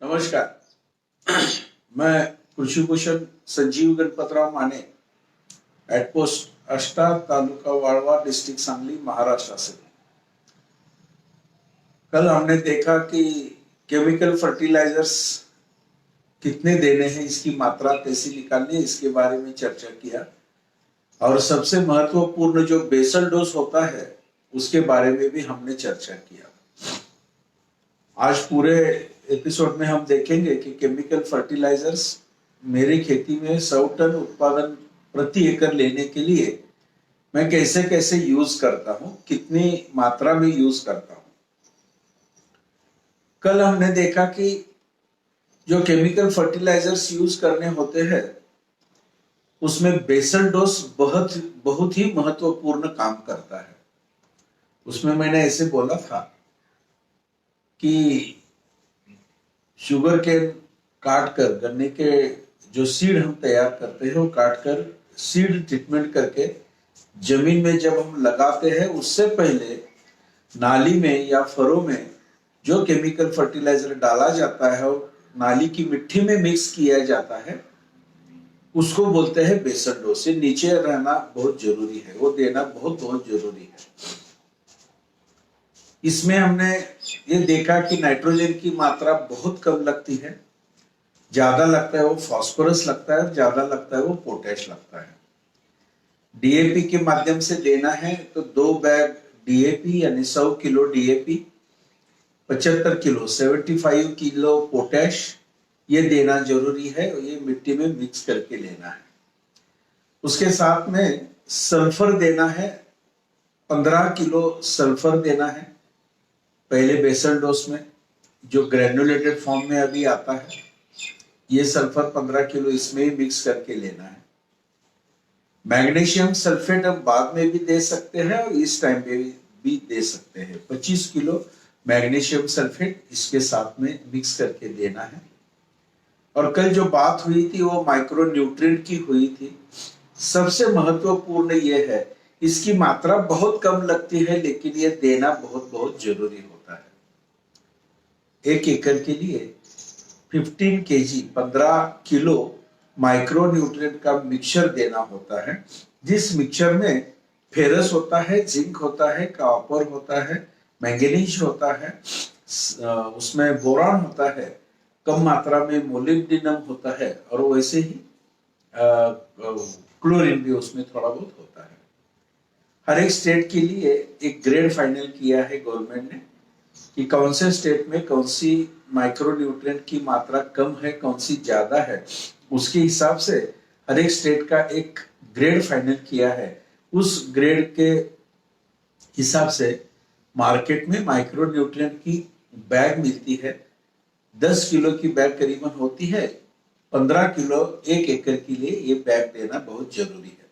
नमस्कार। मैं कृषी Bhushan Sanjeev Ganpatrao Mane, at post Ashta, taluka Walwa, district Sangli, Maharashtra से। कल हमने देखा कि केमिकल फर्टिलाइजर्स कितने देने हैं, इसकी मात्रा कैसे निकालनी है, इसके बारे में चर्चा किया। और सबसे महत्वपूर्ण जो बेसल डोज होता है उसके बारे में भी हमने चर्चा किया। आज पूरे एपिसोड में हम देखेंगे कि केमिकल फर्टिलाइजर्स मेरी खेती में 100 टन उत्पादन प्रति एकड़ लेने के लिए मैं कैसे कैसे यूज करता हूं, कितनी मात्रा में यूज करता हूं। कल हमने देखा कि जो केमिकल फर्टिलाइजर्स यूज करने होते हैं उसमें बेसल डोज बहुत बहुत ही महत्वपूर्ण काम करता है। उसमें मैंने ऐसे बोला था कि शुगर केन काट कर, गन्ने के जो सीड हम तैयार करते हैं वो काट कर सीड ट्रीटमेंट करके जमीन में जब हम लगाते हैं उससे पहले नाली में या फरों में जो केमिकल फर्टिलाइजर डाला जाता है और नाली की मिट्टी में मिक्स किया जाता है उसको बोलते हैं बेसल डोज। से नीचे रहना बहुत जरूरी है, वो देना बहुत बहुत जरूरी है। इसमें हमने ये देखा कि नाइट्रोजन की मात्रा बहुत कम लगती है, ज्यादा लगता है वो फास्फोरस लगता है, ज्यादा लगता है वो पोटैश लगता है। डीएपी के माध्यम से देना है तो 2 बैग डीएपी यानी 100 kilo DAP, 75 kilo 75 kilo potash ये देना जरूरी है और ये मिट्टी में मिक्स करके लेना है। उसके साथ में सल्फर देना है, 15 किलो सल्फर देना है पहले बेसल डोज में, जो ग्रेनुलेटेड फॉर्म में अभी आता है। ये सल्फर 15 किलो इसमें ही मिक्स करके लेना है। मैग्नीशियम सल्फेट हम बाद में भी दे सकते हैं और इस टाइम पे भी दे सकते हैं। 25 किलो मैग्नीशियम सल्फेट इसके साथ में मिक्स करके देना है। और कल जो बात हुई थी वो माइक्रो न्यूट्रिएंट की हुई थी। सबसे महत्वपूर्ण ये है, इसकी मात्रा बहुत कम लगती है लेकिन ये देना बहुत बहुत जरूरी होता है। 1 एकड़ के लिए 15 केजी 15 किलो माइक्रो न्यूट्रिएंट का मिक्सचर देना होता है, जिस मिक्सचर में फेरस होता है, जिंक होता है, कॉपर होता है, मैंगनीज होता है, उसमें बोरान होता है, कम मात्रा में मोलिब्डेनम होता है और वैसे ही क्लोरीन भी उसमें थोड़ा बहुत होता है। हर एक स्टेट के लिए एक ग्रेड फाइनल किया है गवर्नमेंट ने कि कौन से स्टेट में कौन सी माइक्रो न्यूट्रिएंट की मात्रा कम है, कौन सी ज्यादा है, उसके हिसाब से हर एक स्टेट का एक ग्रेड फाइनल किया है। उस ग्रेड के हिसाब से मार्केट में माइक्रो न्यूट्रिएंट की बैग मिलती है। 10 किलो की बैग करीबन होती है। 15 किलो 1 एकड़ के लिए ये बैग देना बहुत जरूरी है।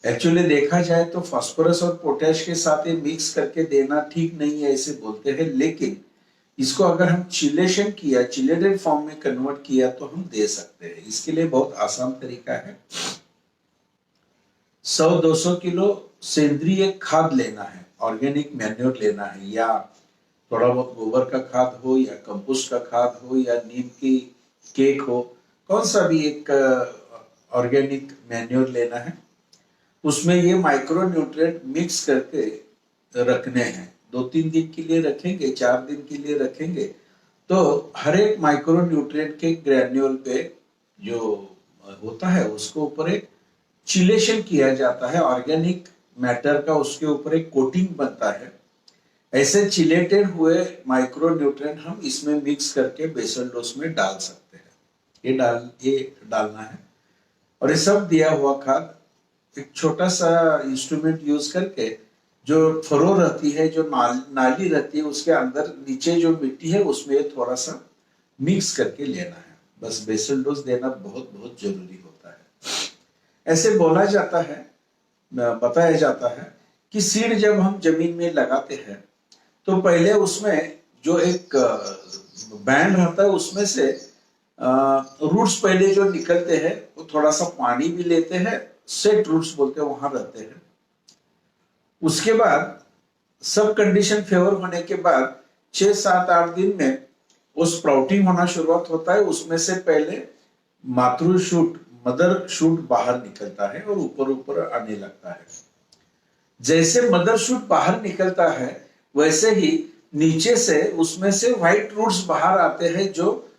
एक्चुअली देखा जाए तो फास्फोरस और पोटैश के साथ ये मिक्स करके देना ठीक नहीं है ऐसे बोलते हैं, लेकिन इसको अगर हम चिलेशन किया, चिलेटेड फॉर्म में कन्वर्ट किया तो हम दे सकते हैं। इसके लिए बहुत आसान तरीका है। 100-200 किलो सेंद्रीय खाद लेना है, ऑर्गेनिक मैन्योर लेना है, या थोड़ा बहुत गोबर का खाद हो या कंपोस्ट का खाद हो या नीम की केक हो, कौन सा भी एक ऑर्गेनिक मैन्योर लेना है। उसमें ये माइक्रो न्यूट्रिएंट मिक्स करके रखने हैं। 2-3 दिन के लिए रखेंगे, 4 दिन के लिए रखेंगे तो हर एक माइक्रो न्यूट्रिएंट के ग्रैन्यूल पे जो होता है उसको ऊपर एक चिलेशन किया जाता है, ऑर्गेनिक मैटर का उसके ऊपर एक कोटिंग बनता है। ऐसे चिलेटेड हुए माइक्रो न्यूट्रिएंट हम इसमें मिक्स करके बेसल डोज में डाल सकते हैं। ये डालना है। और ये सब दिया हुआ खाद एक छोटा सा इंस्ट्रूमेंट यूज करके जो फरो रहती है, जो नाली रहती है, उसके अंदर नीचे जो मिट्टी है उसमें थोड़ा सा मिक्स करके लेना है। बस बेसल डोज देना बहुत बहुत जरूरी होता है। ऐसे बोला जाता है, बताया जाता है कि सीड जब हम जमीन में लगाते हैं तो पहले उसमें जो एक बैंड रहता है उसमें से रूट्स पहले जो निकलते हैं वो थोड़ा सा पानी भी लेते हैं, सेट रूट्स बोलते हैं, वहां रहते हैं। उसके बाद सब कंडीशन फेवर होने के बाद 6-7-8 दिन में वो स्प्राउटिंग होना शुरुआत होता है, उसमें से पहले मातृ शूट, मदर शूट बाहर निकलता है और ऊपर ऊपर आने लगता है। जैसे मदर शूट बाहर निकलता है वैसे ही नीचे से उसमें से व्हाइट रूट्स बाहर आते हैं, जो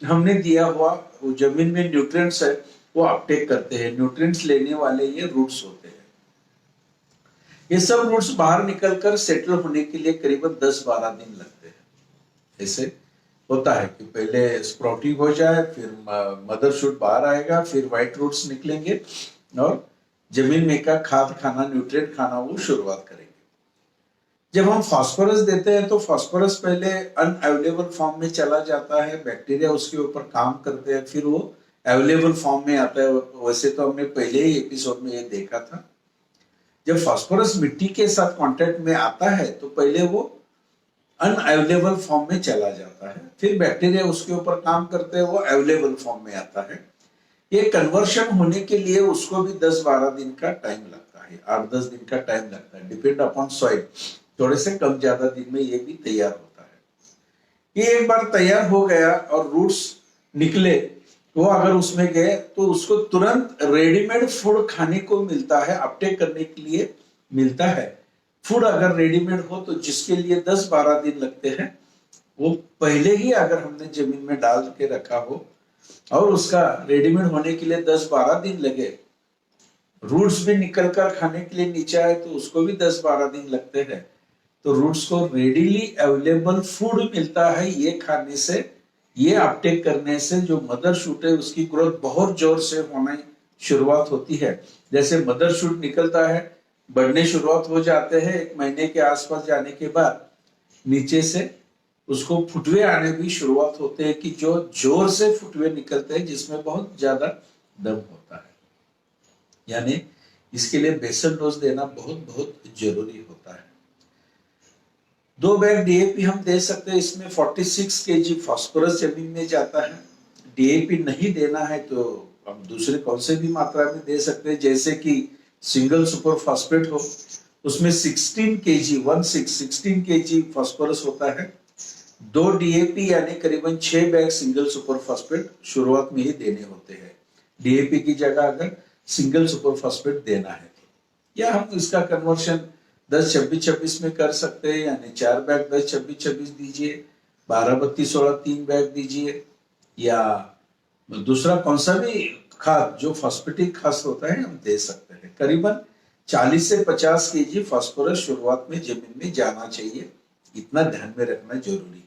हमने दिया हुआ वो जमीन में न्यूट्रिएंट्स है वो अपटेक करते हैं। न्यूट्रिएंट्स लेने वाले ये रूट्स होते हैं। ये सब रूट्स बाहर निकलकर सेटल होने के लिए करीबन 10-12 दिन लगते हैं। ऐसे होता है कि पहले स्प्राउटिंग हो जाए, फिर मदर शूट बाहर आएगा, फिर व्हाइट रूट्स निकलेंगे और जमीन में का खाद खाना, न्यूट्रिएंट खाना वो शुरुआत करेंगे। जब हम फास्फोरस देते हैं तो फास्फोरस पहले अनअवेलेबल फॉर्म में चला जाता है, बैक्टीरिया उसके ऊपर काम करते हैं, फिर वो अवेलेबल फॉर्म में आता है। वैसे तो हमने पहले ही एपिसोड में ये देखा था, जब फास्फोरस मिट्टी के साथ कांटेक्ट में आता है तो पहले वो अनअवेलेबल फॉर्म में चला जाता है, फिर बैक्टीरिया उसके ऊपर काम करते हैं, वो अवेलेबल फॉर्म में आता है। ये कन्वर्शन होने के लिए उसको भी 10-12 दिन का टाइम लगता है, 8-10 दिन का टाइम लगता है, डिपेंड अपॉन सॉइल। थोड़े से कम ज्यादा दिन में ये भी तैयार होता है। ये एक बार तैयार हो गया और रूट्स निकले, वो अगर उसमें गए तो उसको तुरंत रेडीमेड फूड खाने को मिलता है, अपटेक करने के लिए मिलता है। फूड अगर रेडीमेड हो तो जिसके लिए 10-12 दिन लगते हैं, वो पहले ही अगर हमने जमीन में डाल के रखा हो और उसका रेडीमेड होने के लिए 10-12 दिन लगे, रूट्स भी निकलकर खाने के लिए नीचे आए तो उसको भी 10-12 दिन लगते हैं। तो रूट्स को रेडीली अवेलेबल फूड मिलता है। ये खाने से, ये अपटेक करने से जो मदर शूट है उसकी ग्रोथ बहुत जोर से होने शुरुआत होती है। जैसे मदर शूट निकलता है, बढ़ने शुरुआत हो जाते हैं, 1 महीने के आसपास जाने के बाद नीचे से उसको फुटवे आने भी शुरुआत होते हैं, कि जो जोर से फुटवे निकलते हैं जिसमें बहुत ज्यादा दम होता है। यानी इसके लिए बेसल डोज देना बहुत बहुत जरूरी होता है। 2 बैग डीएपी हम दे सकते हैं, इसमें 46 केजी फास्फोरस जमीन में जाता है। डीएपी नहीं देना है तो हम दूसरे कौन से भी मात्रा में दे सकते हैं, जैसे कि सिंगल सुपर फास्फेट हो, उसमें 16 केजी फास्फोरस होता है। 2 डीएपी यानी करीबन 6 बैग सिंगल सुपर फास्फेट शुरुआत में ही देने होते हैं। डीएपी की जगह अगर सिंगल सुपर फास्फेट देना है तो, या हम इसका कन्वर्शन 10-26-26 में कर सकते हैं, यानी 4 बैग 10-26-26 दीजिए, 12-32-16 3 बैग दीजिए, या दूसरा कौन सा भी खाद जो फास्फेटिक खाद होता है हम दे सकते हैं। करीबन 40 से 50 केजी फास्फोरस शुरुआत में जमीन में जाना चाहिए, इतना ध्यान में रखना जरूरी है।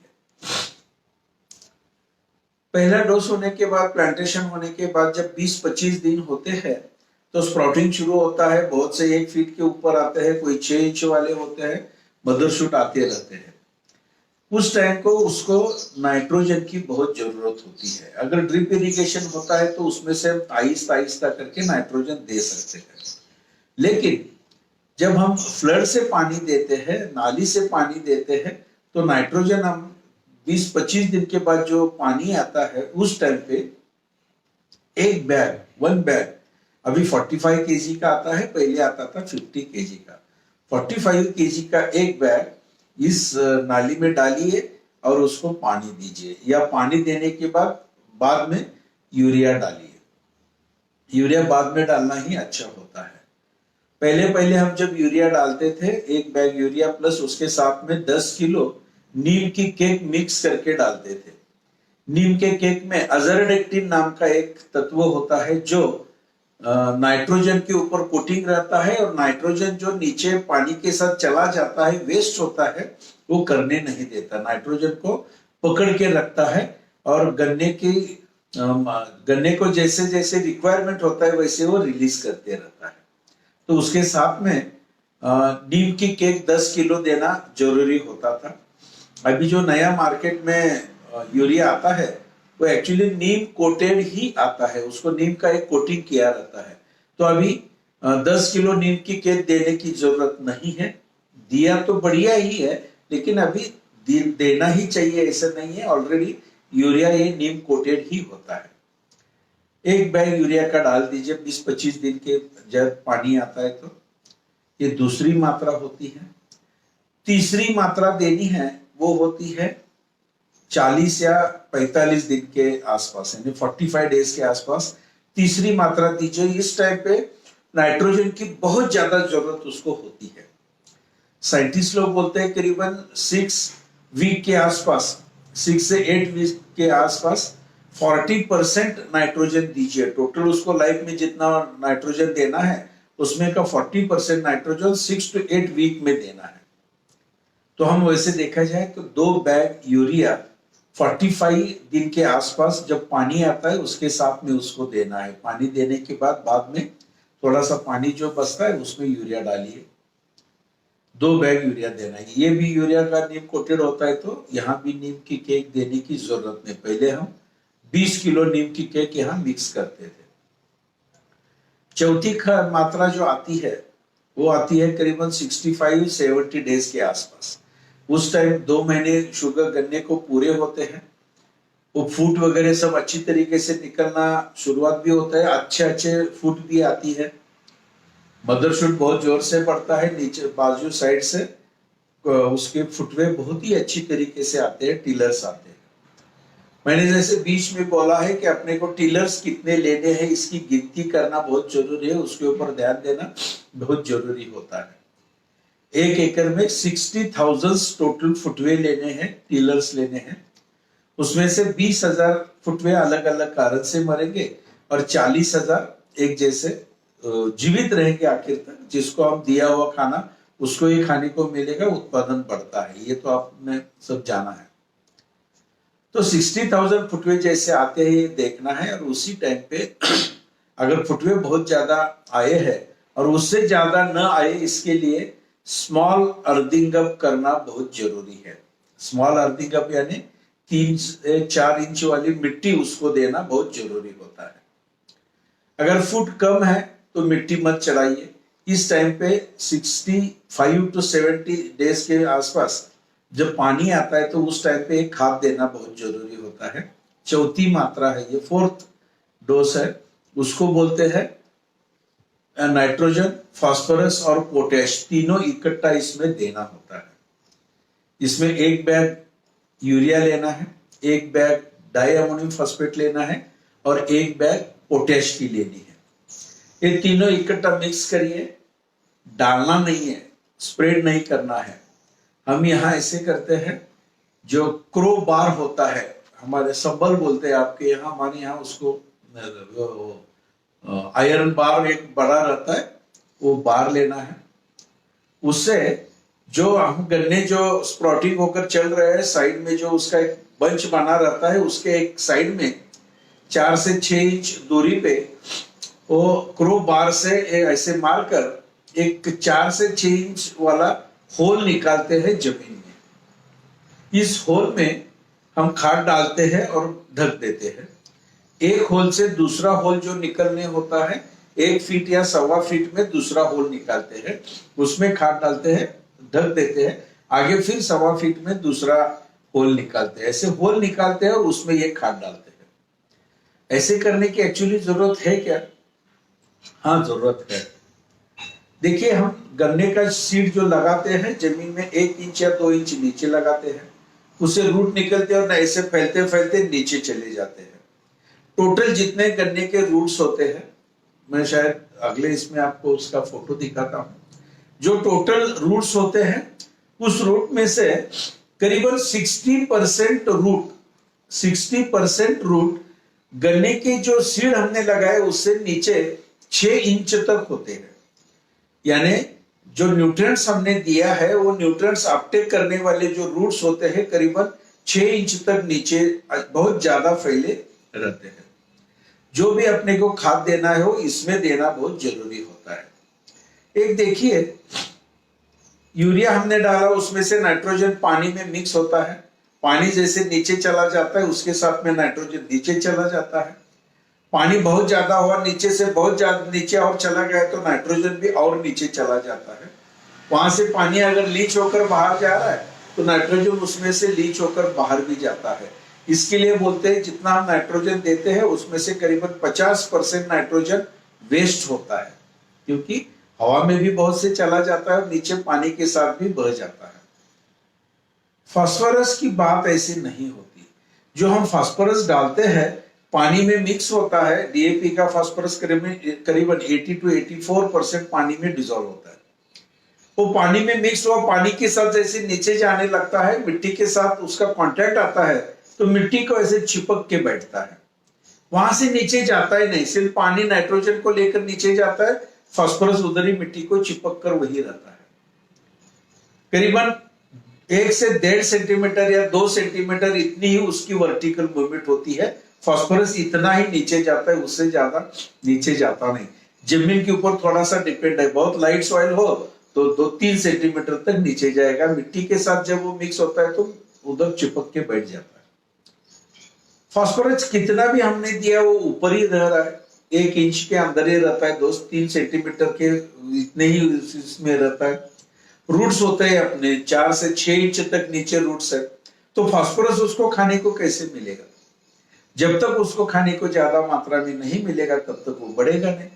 पहला डोज होने के बाद, प्लांटेशन होने के बाद जब 20-25 दिन होते हैं तो स्प्राउटिंग शुरू होता है। बहुत से 1 फीट के ऊपर आते हैं, कोई 6 इंच वाले होते हैं, मदर शूट आते रहते हैं। उस टाइम को उसको नाइट्रोजन की बहुत जरूरत होती है। अगर ड्रिप इरिगेशन होता है तो उसमें से हम आहिस्ता आहिस्ता करके नाइट्रोजन दे सकते हैं, लेकिन जब हम फ्लड से पानी देते हैं, नाली से पानी देते हैं, तो नाइट्रोजन हम 20-25 दिन के बाद जो पानी आता है उस टाइम पे 1 बैग अभी 45 केजी का आता है, पहले आता था 50 केजी का। 45 केजी का 1 बैग इस नाली में डालिए और उसको पानी दीजिए, या पानी देने के बाद में यूरिया डालिए। यूरिया बाद में डालना ही अच्छा होता है। पहले हम जब यूरिया डालते थे, 1 बैग यूरिया प्लस उसके साथ में 10 किलो नीम की केक मिक्स करके डालते थे। नीम के केक में अजरडेक्टिन नाम का एक तत्व होता है जो नाइट्रोजन के ऊपर कोटिंग रहता है, और नाइट्रोजन जो नीचे पानी के साथ चला जाता है, वेस्ट होता है, वो करने नहीं देता, नाइट्रोजन को पकड़ के रखता है। और गन्ने को जैसे जैसे रिक्वायरमेंट होता है वैसे वो रिलीज करते रहता है। तो उसके साथ में नीम की केक 10 किलो देना जरूरी होता था। अभी जो नया मार्केट में यूरिया आता है वो एक्चुअली नीम कोटेड ही आता है, उसको नीम का एक कोटिंग किया रहता है। तो अभी 10 किलो नीम की केक देने की जरूरत नहीं है। दिया तो बढ़िया ही है, लेकिन अभी देना ही चाहिए ऐसा नहीं है। ऑलरेडी यूरिया ये नीम कोटेड ही होता है। 1 बैग यूरिया का डाल दीजिए 20-25 दिन के जब पानी आता है तो। ये दूसरी मात्रा होती है। तीसरी मात्रा देनी है वो होती है 40 या 45 दिन के आसपास, यानी 45 डेज के आसपास तीसरी मात्रा दीजिए। इस टाइम पे नाइट्रोजन की बहुत ज्यादा जरूरत उसको होती है। साइंटिस्ट लोग बोलते हैं करीबन 6 वीक के आसपास, 6 से 8 वीक के आसपास 40% नाइट्रोजन दीजिए। टोटल उसको लाइफ में जितना नाइट्रोजन देना है उसमें का 40% नाइट्रोजन 6 to 8 वीक में देना है। तो हम वैसे देखा जाए तो 2 बैग यूरिया 45 दिन के आसपास जब पानी आता है उसके साथ में उसको देना है। पानी देने के बाद में थोड़ा सा पानी जो बचता है उसमें यूरिया डालिए। 2 बैग यूरिया देना है। ये भी यूरिया का नीम कोटेड होता है, तो यहाँ भी नीम की केक देने की जरूरत नहीं। पहले हम 20 किलो नीम की केक यहाँ मिक्स करते थे। चौथी मात्रा जो आती है वो आती है करीबन 65-70 डेज के आसपास। उस टाइम 2 महीने शुगर गन्ने को पूरे होते हैं। वो फूट वगैरह सब अच्छी तरीके से निकलना शुरुआत भी होता है, अच्छे फूट भी आती है। मदर शूट बहुत जोर से पड़ता है, नीचे बाजू साइड से उसके फुटवे बहुत ही अच्छी तरीके से आते हैं, टिलर्स आते हैं। मैंने जैसे बीच में बोला है कि अपने को टिलर्स कितने लेने हैं इसकी गिनती करना बहुत जरूरी है, उसके ऊपर ध्यान देना बहुत जरूरी होता है। 1 एकड़ में 60,000 टोटल फुटवे लेने हैं, टिलर्स लेने हैं। उसमें से 20,000 फुटवे अलग अलग कारण से मरेंगे और 40,000 एक जैसे जीवित रहेंगे आखिर तक, जिसको हम दिया हुआ खाना उसको ही खाने को मिलेगा, उत्पादन बढ़ता है। ये तो आपने सब जाना है। तो 60,000 फुटवे जैसे आते हैं ये देखना है, और उसी टाइम पे अगर फुटवे बहुत ज्यादा आए हैं और उससे ज्यादा न आए इसके लिए स्मॉल अर्थिंग अप करना बहुत जरूरी है। स्मॉल अर्थिंग अप यानी 3 से 4 इंच वाली मिट्टी उसको देना बहुत जरूरी होता है। अगर फुट कम है तो मिट्टी मत चढ़ाइए। इस टाइम पे 65 to 70 डेज के आसपास जब पानी आता है तो उस टाइम पे एक खाद देना बहुत जरूरी होता है। चौथी मात्रा है, ये 4th डोज है, उसको बोलते हैं नाइट्रोजन, फास्फोरस और पोटेश, तीनों इकट्ठा इसमें देना होता है। इसमें 1 बैग यूरिया लेना है, 1 बैग डाई अमोनियम फॉस्फेट लेना है और 1 बैग पोटेश की लेनी है। ये तीनों इकट्ठा मिक्स करिए, डालना नहीं है, स्प्रेड नहीं करना है। हम यहाँ ऐसे करते हैं, जो क्रो बार होता है, हमारे संबल बोलते हैं आपके यहाँ, हमारे यहाँ उसको आयरन बार एक बड़ा रहता है, वो बार लेना है। उससे जो हम गन्ने जो स्प्राउटिंग होकर चल रहे हैं, साइड में जो उसका एक बंच बना रहता है, उसके एक साइड में 4 से 6 इंच दूरी पे वो क्रो बार से ऐसे मारकर एक 4 से 6 इंच वाला होल निकालते हैं जमीन में। इस होल में हम खाद डालते हैं और ढक देते हैं। एक होल से दूसरा होल जो निकलने होता है, 1 फीट या 1.25 फीट में दूसरा होल निकालते हैं, उसमें खाद डालते हैं, ढक देते हैं, आगे फिर 1.25 फीट में दूसरा होल निकालते हैं। ऐसे होल निकालते हैं और उसमें ये खाद डालते हैं। ऐसे करने की एक्चुअली जरूरत है क्या? हाँ, जरूरत है। देखिए, हम गन्ने का सीड जो लगाते हैं जमीन में 1 इंच या 2 इंच नीचे लगाते हैं, उससे रूट निकलते हैं और ऐसे फैलते फैलते नीचे चले जाते हैं। टोटल जितने गन्ने के रूट्स होते हैं, मैं शायद अगले इसमें आपको उसका फोटो दिखाता हूं, जो टोटल रूट्स होते हैं उस रूट में से करीबन 60% रूट गन्ने के जो सीड हमने लगाए उससे नीचे 6 इंच तक होते हैं। यानी जो न्यूट्रिएंट्स हमने दिया है वो न्यूट्रिएंट्स अपटेक करने वाले जो रूट्स होते हैं करीबन 6 इंच तक नीचे बहुत ज्यादा फैले रहते हैं। जो भी अपने को खाद देना है वो इसमें देना बहुत जरूरी होता है। एक देखिए, यूरिया हमने डाला, उसमें से नाइट्रोजन पानी में मिक्स होता है, पानी जैसे नीचे चला जाता है उसके साथ में नाइट्रोजन नीचे चला जाता है। पानी बहुत ज्यादा हुआ, नीचे से बहुत ज्यादा नीचे और चला गया तो नाइट्रोजन भी और नीचे चला जाता है। वहां से पानी अगर लीच होकर बाहर जा रहा है तो नाइट्रोजन उसमें से लीच होकर बाहर भी जाता है। इसके लिए बोलते हैं जितना हम नाइट्रोजन देते हैं उसमें से करीबन 50% नाइट्रोजन वेस्ट होता है, क्योंकि हवा में भी बहुत से चला जाता है और नीचे पानी के साथ भी बह जाता है। फास्फोरस की बात ऐसी नहीं होती है। जो हम फास्फोरस डालते हैं पानी में मिक्स होता है, डीएपी का फास्फोरस करीबन 80 to 84% पानी में डिजोल्व होता है। वो पानी में मिक्स हुआ, पानी के साथ जैसे नीचे जाने लगता है, मिट्टी के साथ उसका कांटेक्ट आता है तो मिट्टी को ऐसे चिपक के बैठता है, वहां से नीचे जाता ही नहीं। सिर्फ पानी नाइट्रोजन को लेकर नीचे जाता है, फास्फोरस उधर ही मिट्टी को चिपक कर वही रहता है। करीबन 1 से 1.5 सेंटीमीटर या 2 सेंटीमीटर इतनी ही उसकी वर्टिकल मूवमेंट होती है। फास्फोरस इतना ही नीचे जाता है, उससे ज्यादा नीचे जाता नहीं। जमीन के ऊपर थोड़ा सा डिपेंड है, बहुत लाइट सॉइल हो तो 2-3 सेंटीमीटर तक नीचे जाएगा। मिट्टी के साथ जब वो मिक्स होता है तो उधर चिपक के बैठ जाता है। फास्फोरस कितना भी हमने दिया वो ऊपर ही रह रहा है, 1 इंच के अंदर ही रहता है, 2-3 सेंटीमीटर के इतने ही इसमें रहता है। रूट्स होते हैं अपने 4 से 6 इंच तक नीचे रूट्स है, तो फास्फोरस उसको खाने को कैसे मिलेगा? जब तक उसको खाने को ज्यादा मात्रा में नहीं मिलेगा तब तक वो बढ़ेगा नहीं।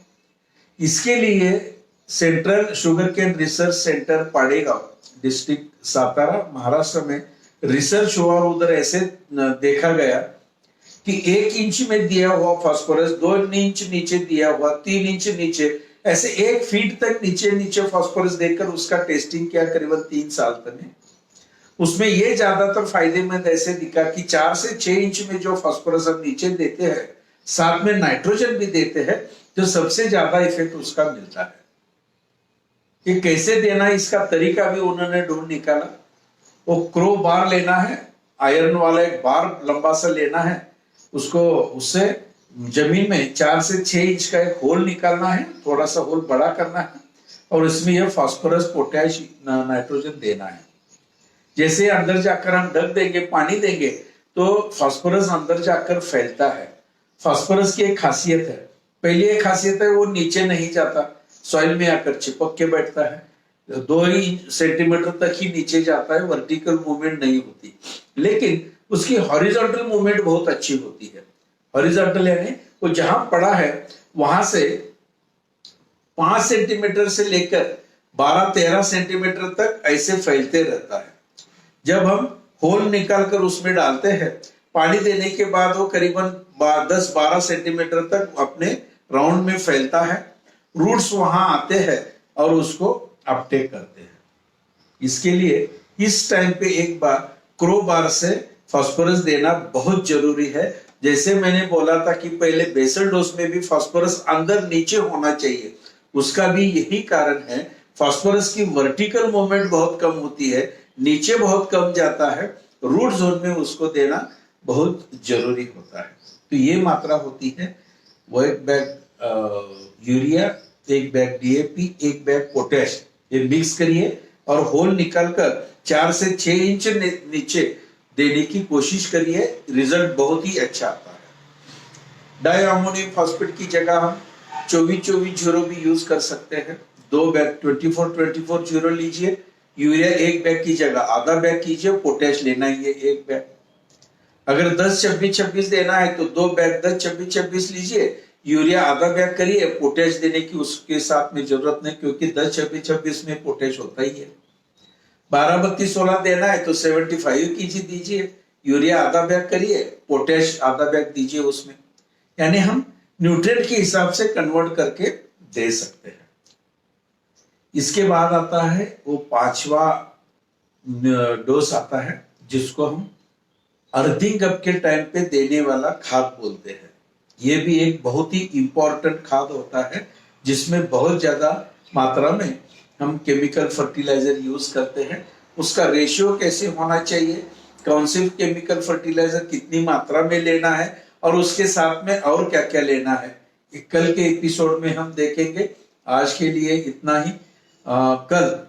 इसके लिए central sugar cane research centre Padegaon, district Satara, Maharashtra में रिसर्च हुआ और उधर ऐसे देखा गया कि 1 इंच में दिया हुआ फास्फोरस 2 इंच नीचे दिया हुआ, 3 इंच नीचे, ऐसे 1 फीट तक नीचे नीचे फास्फोरस देकर उसका टेस्टिंग किया करीबन 3 साल तक में। उसमें ये ज्यादातर फायदेमंद ऐसे दिखा कि 4 से 6 इंच में जो फास्फोरस हम नीचे देते हैं, साथ में नाइट्रोजन भी देते हैं, जो सबसे ज्यादा इफेक्ट उसका मिलता है। ये कैसे देना है इसका तरीका भी उन्होंने ढूंढ निकाला। वो क्रो बार लेना है, आयरन वाला एक बार लंबा सा लेना है, उसको उससे जमीन में 4 से 6 इंच का एक होल निकालना है, थोड़ा सा होल बड़ा करना है और इसमें यह फास्फोरस, पोटैश, नाइट्रोजन देना है। जैसे अंदर जाकर हम ढक देंगे, पानी देंगे तो फास्फोरस अंदर जाकर फैलता है। फास्फोरस की एक खासियत है, पहली एक खासियत है वो नीचे नहीं जाता, सॉइल में आकर चिपक के बैठता है, 2 ही सेंटीमीटर तक ही नीचे जाता है, वर्टिकल मूवमेंट नहीं होती। लेकिन उसकी हॉरिजॉन्टल मूवमेंट बहुत अच्छी होती है। हॉरिजॉन्टल यानी वो जहां पड़ा है वहां से 5 सेंटीमीटर से लेकर 12-13 सेंटीमीटर तक ऐसे फैलते रहता है। जब हम होल निकाल कर उसमें डालते हैं, पानी देने के बाद वो करीबन 10-12 सेंटीमीटर तक अपने राउंड में फैलता है। रूट्स वहां आते हैं और उसको अपटेक करते हैं। इसके लिए इस टाइम पे एक बार क्रो बार से फास्फोरस देना बहुत जरूरी है। जैसे मैंने बोला था कि पहले बेसल डोज में भी फास्फोरस अंदर नीचे होना चाहिए, उसका भी यही कारण है। फास्फोरस की वर्टिकल मूवमेंट बहुत कम होती है, नीचे बहुत कम जाता है, रूट जोन में उसको देना बहुत जरूरी होता है। तो ये मात्रा होती है, वो 1 bag urea, 1 bag DAP, 1 bag potash, ये मिक्स करिए और होल निकालकर 4 से 6 इंच नीचे देने की कोशिश करिए, रिजल्ट बहुत ही अच्छा आता है। डाई अमोनियम फॉस्फेट की जगह हम 24-24-0 भी यूज कर सकते हैं। 2 बैग 24-24-0 लीजिए, यूरिया 1 बैग की जगह आधा बैग कीजिए, पोटैश लेना ही है 1 बैग। अगर 10-26-26 देना है तो 2 बैग 10-26-26 लीजिए, यूरिया आधा बैग करिए, पोटैश देने की उसके साथ में जरूरत नहीं, क्योंकि 10-26-26 में पोटैश होता ही है। 12-32-16 देना है तो 75 kg दीजिए, यूरिया आधा बैग करिए, पोटैश आधा बैग दीजिए उसमें। यानी हम न्यूट्रिएंट के हिसाब से कन्वर्ट करके दे सकते हैं। इसके बाद आता है वो 5वां डोज आता है, जिसको हम अर्थिंग अप के टाइम पे देने वाला खाद बोलते हैं। ये भी एक बहुत ही इंपॉर्टेंट खाद होता है, जिसमें बहुत ज्यादा मात्रा में हम केमिकल फर्टिलाइजर यूज करते हैं। उसका रेशियो कैसे होना चाहिए, कौन से केमिकल फर्टिलाइजर कितनी मात्रा में लेना है और उसके साथ में और क्या क्या लेना है, कल के एपिसोड में हम देखेंगे। आज के लिए इतना ही। कल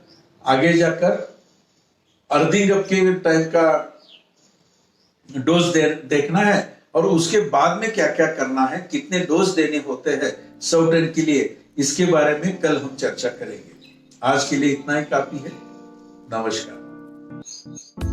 आगे जाकर अर्थिंग अप के टाइम का डोज देखना है और उसके बाद में क्या क्या करना है, कितने डोज देने होते हैं 100 टन के लिए, इसके बारे में कल हम चर्चा करेंगे। आज के लिए इतना ही काफी है। नमस्कार।